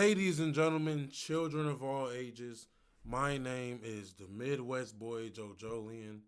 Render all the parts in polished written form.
Ladies and gentlemen, children of all ages, my name is the Midwest Boy Joe Jolian,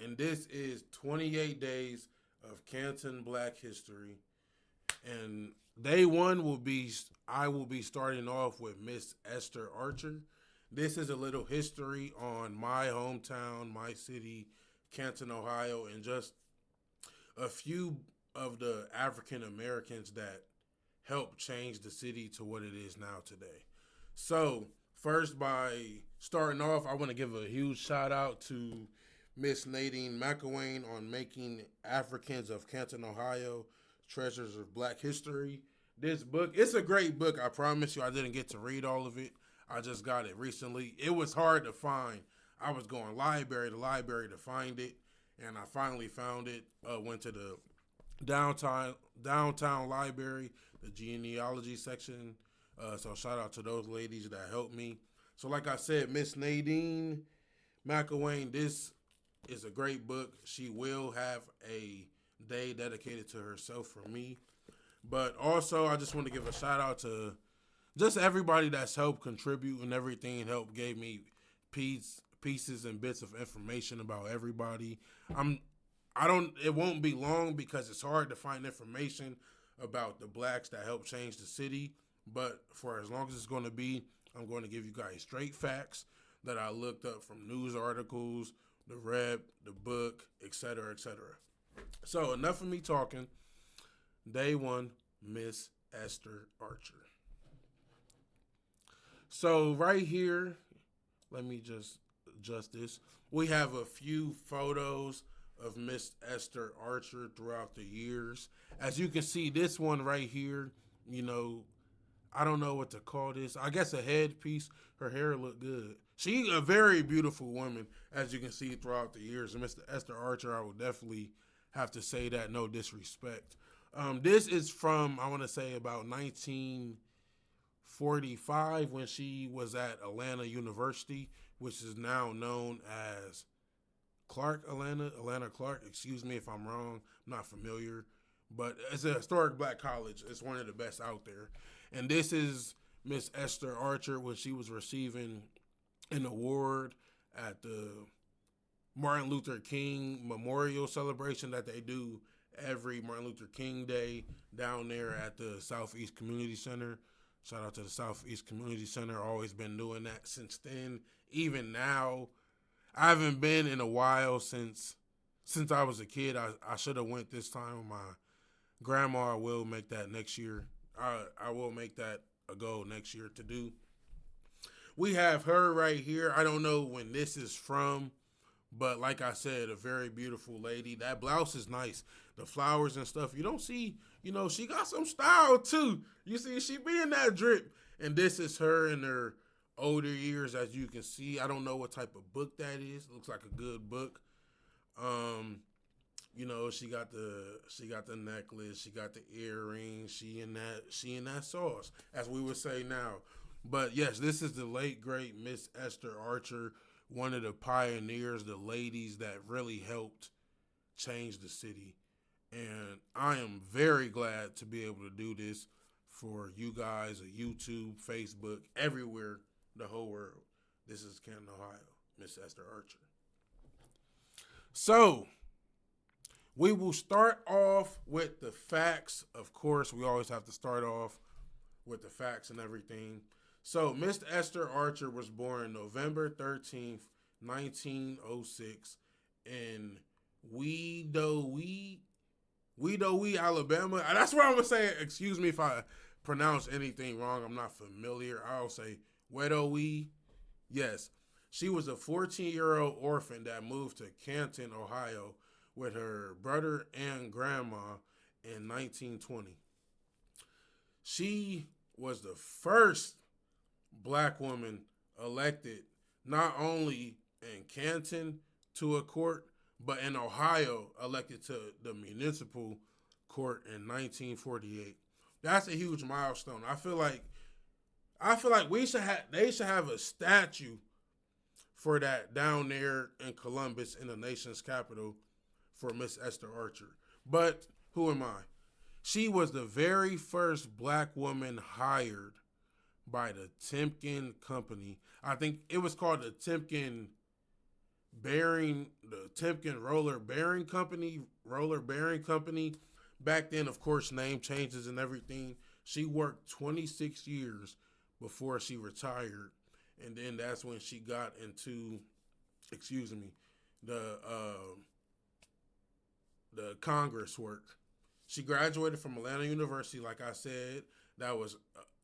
and this is 28 Days of Canton Black History. And day one I will be starting off with Miss Esther Archer. This is a little history on my hometown, my city, Canton, Ohio, and just a few of the African Americans that helped change the city to what it is now today. So, first, by starting off, I want to give a huge shout out to Miss Nadine McElwain on making Africans of Canton, Ohio, Treasures of Black History. This book, it's a great book. I promise you, I didn't get to read all of it. I just got it recently. It was hard to find. I was going library to library to find it, and I finally found it. Went to the downtown library, the genealogy section. So shout out to those ladies that helped me. So like I said, Miss Nadine McElwain, this is a great book. She will have a day dedicated to herself for me. But also, I just want to give a shout out to just everybody that's helped contribute and everything and helped gave me pieces and bits of information about everybody. I don't it won't be long because it's hard to find information about the blacks that helped change the city, but for as long as it's going to be, I'm going to give you guys straight facts that I looked up from news articles, the rep, the book, etc., etc. So enough of me talking. Day one, Miss Esther Archer. So right here, let me just adjust this. We have a few photos of Miss Esther Archer throughout the years. As you can see, this one right here, you know, I don't know what to call this. I guess a headpiece. Her hair looked good. She's a very beautiful woman, as you can see throughout the years. And Mr. Esther Archer, I would definitely have to say that, no disrespect. This is from, I want to say, about 1945 when she was at Atlanta University, which is now known as Atlanta Clark. Excuse me if I'm wrong. I'm not familiar. But it's a historic black college. It's one of the best out there. And this is Miss Esther Archer when she was receiving an award at the Martin Luther King Memorial Celebration that they do every Martin Luther King Day down there at the Southeast Community Center. Shout out to the Southeast Community Center. Always been doing that since then. Even now, I haven't been in a while since I was a kid. I should have went this time with my grandma. I will make that next year. I will make that a goal next year to do. We have her right here. I don't know when this is from, but like I said, a very beautiful lady. That blouse is nice. The flowers and stuff. You don't see, she got some style too. You see, she be in that drip. And this is her in her older years, as you can see. I don't know what type of book that is. Looks like a good book. She got the necklace, she got the earrings, she in that sauce, as we would say now. But yes, this is the late great Miss Esther Archer, one of the pioneers, the ladies that really helped change the city. And I am very glad to be able to do this for you guys at YouTube, Facebook, everywhere, the whole world. This is Canton, Ohio, Miss Esther Archer. So, we will start off with the facts. Of course, we always have to start off with the facts and everything. So, Miss Esther Archer was born November 13th, 1906 in Wedowee, Alabama. And that's where I'm going to say, excuse me if I pronounce anything wrong. I'm not familiar. I'll say Wedowee. Yes. She was a 14-year-old orphan that moved to Canton, Ohio with her brother and grandma in 1920. She was the first black woman elected not only in Canton to a court, but in Ohio elected to the municipal court in 1948. That's a huge milestone. I feel like they should have a statue for that down there in Columbus in the nation's capital for Miss Esther Archer. But who am I? She was the very first black woman hired by the Timken Company. I think it was called the Timken Roller Bearing Company. Back then, of course, name changes and everything. She worked 26 years before she retired, and then that's when she got into, excuse me, the uh, the Congress work. She graduated from Atlanta University, like I said. That was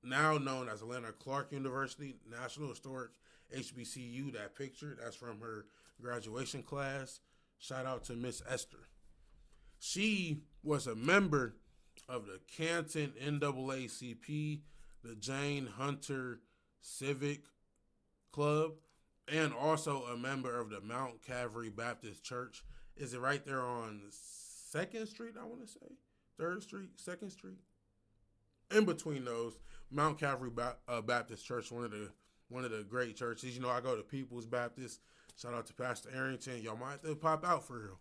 now known as Atlanta Clark University, National Historic HBCU. That picture, that's from her graduation class. Shout out to Miss Esther. She was a member of the Canton NAACP, the Jane Hunter Civic Club, and also a member of the Mount Calvary Baptist Church. Is it right there on Second Street? I want to say Third Street, Second Street. In between those, Mount Calvary Baptist Church, one of the great churches. You know, I go to People's Baptist. Shout out to Pastor Arrington. Y'all might have to pop out for real.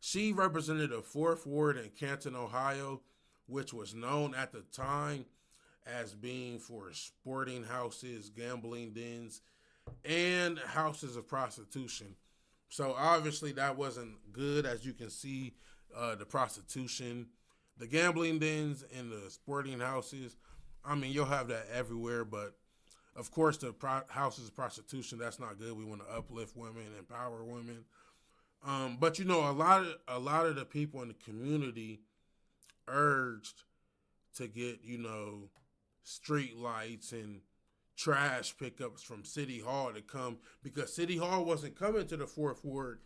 She represented the Fourth Ward in Canton, Ohio, which was known at the time as being for sporting houses, gambling dens, and houses of prostitution. So obviously that wasn't good, as you can see, the prostitution, the gambling dens, and the sporting houses. I mean, you'll have that everywhere, but of course the houses of prostitution, that's not good. We want to uplift women, empower women. But you know, a lot of the people in the community urged to get, you know, street lights and trash pickups from City Hall to come, because City Hall wasn't coming to the Fourth Ward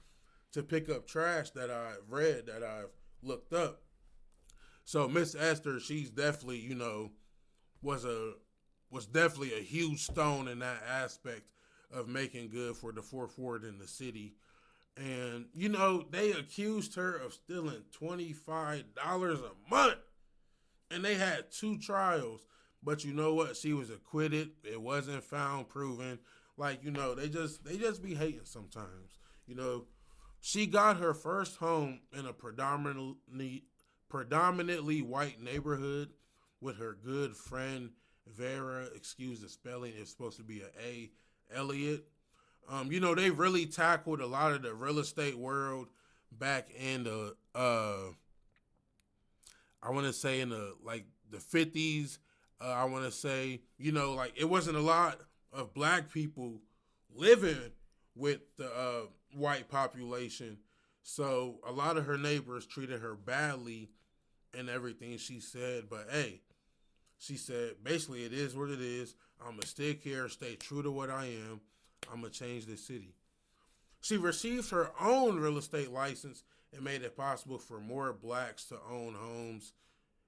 to pick up trash, that I've read, that I've looked up. So Miss Esther, she's definitely, you know, was definitely a huge stone in that aspect of making good for the Fourth Ward in the city. And, you know, they accused her of stealing $25 a month. And they had two trials. But you know what? She was acquitted. It wasn't found proven. Like, you know, they just be hating sometimes. You know, she got her first home in a predominantly white neighborhood with her good friend Vera. Excuse the spelling. It's supposed to be a Elliott. You know, they really tackled a lot of the real estate world back in the, I want to say in the, like, the 50s. I want to say, you know, like, it wasn't a lot of black people living with the white population. So a lot of her neighbors treated her badly and everything she said. But hey, she said, basically, it is what it is. I'm going to stick here, stay true to what I am. I'm going to change this city. She received her own real estate license and made it possible for more blacks to own homes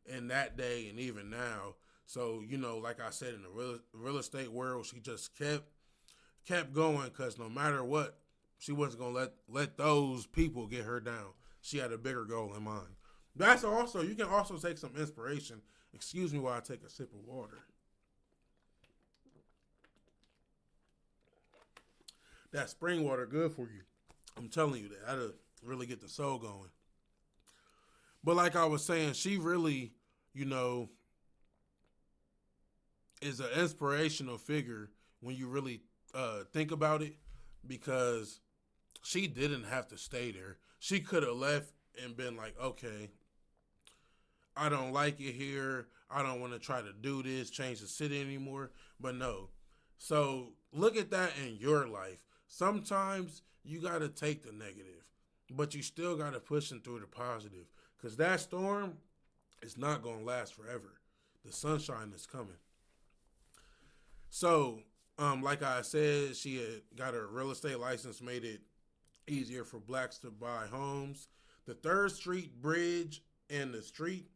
in that day and even now. So, you know, like I said, in the real estate world, she just kept going, because no matter what, she wasn't going to let those people get her down. She had a bigger goal in mind. That's also, you can also take some inspiration. Excuse me while I take a sip of water. That spring water good for you. I'm telling you that. That'll really get the soul going. But like I was saying, she really, you know, is an inspirational figure when you really think about it, because she didn't have to stay there. She could have left and been like, okay, I don't like it here. I don't want to try to do this, change the city anymore. But no. So look at that in your life. Sometimes you got to take the negative, but you still got to push through the positive, because that storm is not going to last forever. The sunshine is coming. So, like I said, she had got her real estate license, made it easier for blacks to buy homes. The 3rd Street Bridge and the street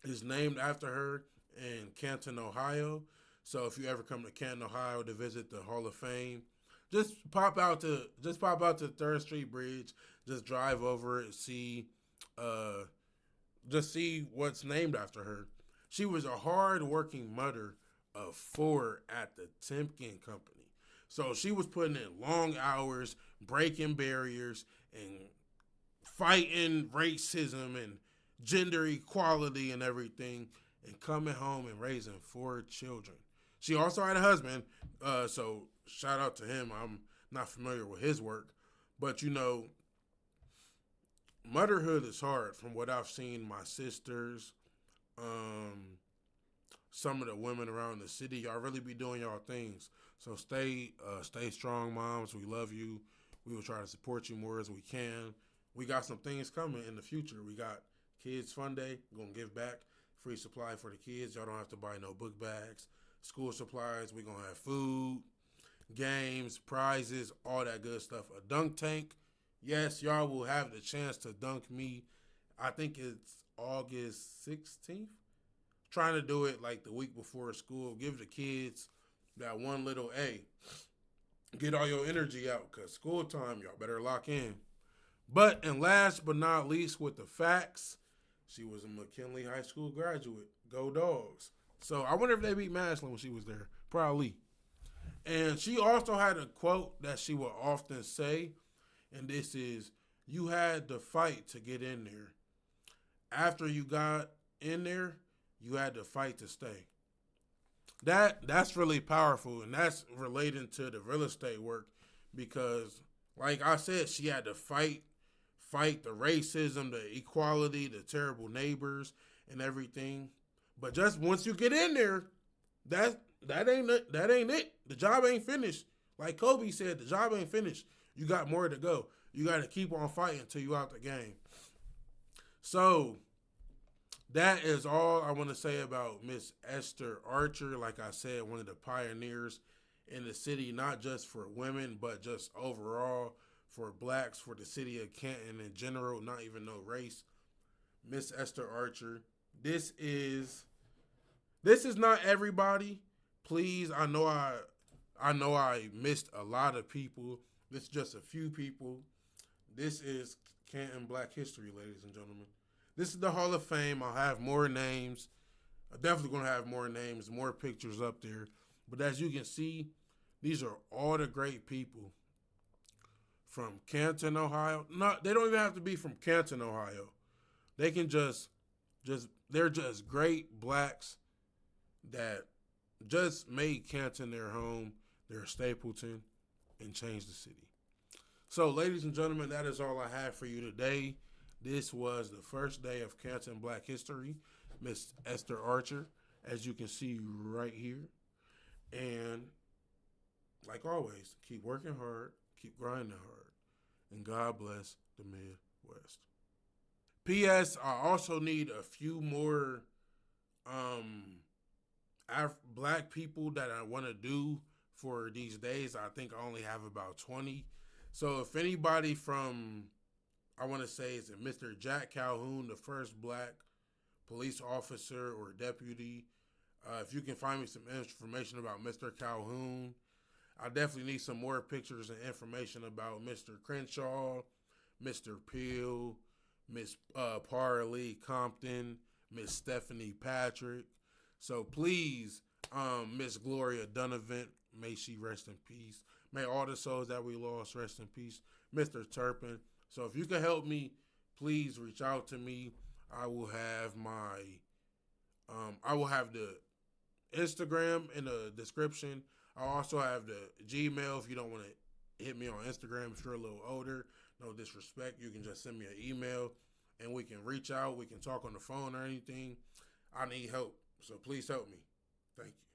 is named after her in Canton, Ohio. So if you ever come to Canton, Ohio to visit the Hall of Fame, just pop out to 3rd Street Bridge. Just drive over it, see what's named after her. She was a hard-working mother of 4 at the Timken Company. So she was putting in long hours, breaking barriers, and fighting racism and gender equality and everything, and coming home and raising 4 children. She also had a husband, so shout out to him. I'm not familiar with his work, but motherhood is hard from what I've seen. My sisters, um, some of the women around the city, y'all really be doing y'all things. So stay strong, moms. We love you. We will try to support you more as we can. We got some things coming in the future. We got Kids Fun Day. We're gonna give back free supply for the kids. Y'all don't have to buy no book bags, school supplies. We're gonna have food, games, prizes, all that good stuff. A dunk tank. Yes, y'all will have the chance to dunk me. I think it's August 16th. Trying to do it like the week before school. Give the kids that one little A. Get all your energy out because school time, y'all better lock in. And last but not least, with the facts, she was a McKinley High School graduate. Go Dogs. So I wonder if they beat Maslin when she was there. Probably. And she also had a quote that she would often say, and this is, "You had to fight to get in there. After you got in there, you had to fight to stay." That's really powerful, and that's relating to the real estate work because, like I said, she had to fight the racism, the equality, the terrible neighbors, and everything. But just once you get in there, that ain't it. That ain't it. The job ain't finished. Like Kobe said, the job ain't finished. You got more to go. You got to keep on fighting until you out the game. So that is all I want to say about Miss Esther Archer. Like I said, one of the pioneers in the city, not just for women, but just overall for blacks, for the city of Canton in general, not even no race. Miss Esther Archer. This is not everybody. Please, I know I missed a lot of people. This is just a few people. This is Canton Black History, ladies and gentlemen. This is the Hall of Fame. I'll have more names. I'm definitely going to have more names, more pictures up there. But as you can see, these are all the great people from Canton, Ohio. No, they don't even have to be from Canton, Ohio. They can they're just great blacks that just made Canton their home, their Stapleton, and changed the city. So, ladies and gentlemen, that is all I have for you today. This was the first day of Canton Black History, Miss Esther Archer, as you can see right here. And like always, keep working hard, keep grinding hard, and God bless the Midwest. P.S. I also need a few more black people that I want to do for these days. I think I only have about 20. So if anybody from, I want to say, is it Mr. Jack Calhoun, the first black police officer or deputy, if you can find me some information about Mr. Calhoun. I definitely need some more pictures and information about Mr. Crenshaw, Mr. Peel, Miss Parley Compton, Miss Stephanie Patrick. So please, Miss Gloria Donovan, may she rest in peace. May all the souls that we lost rest in peace. Mr. Turpin. So if you can help me, please reach out to me. I will have the Instagram in the description. I also have the Gmail if you don't want to hit me on Instagram if you're a little older. No disrespect. You can just send me an email and we can reach out. We can talk on the phone or anything. I need help. So please help me. Thank you.